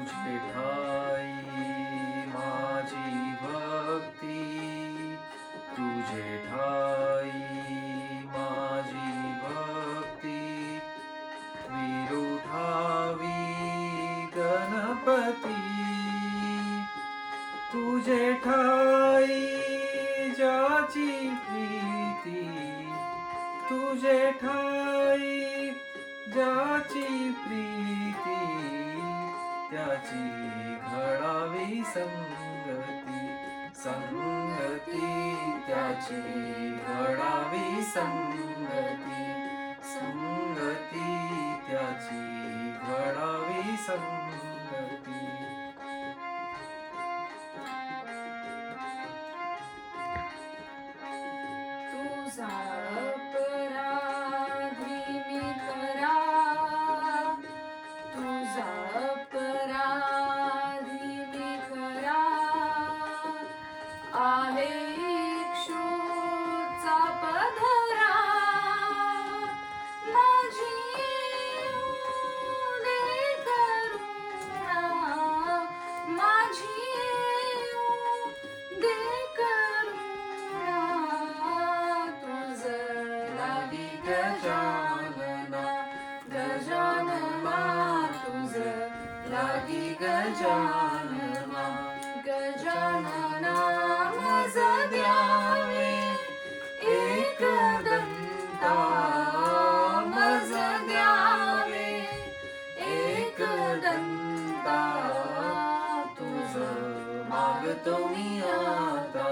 तुझे ठाई माझी भक्ती, तुझे ठाई माझी भक्ती, विरुठावी गणपती, तुझे ठाई ज्याची प्रीती, तुझे ठाई ज्याची प्रीती, त्याची घडावी संगती, संगती त्याची घडावी संगती, संगती त्याची घडावी संगती. तुझा अपराधी मी खरा, तुझा अपराधी मी खरा, आहे इक्षुचा पधरा, माझी येऊ दे करुणा, माझी येऊ दे करुणा, गजानना, गजानना तुझं लागी गजानना, गजानना मज द्यावे एकदंता, मज द्यावे एकदंता, तुझं मागतो मी आता,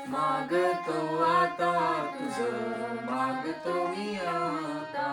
मागतो आता, तुझं मागतो मी आता.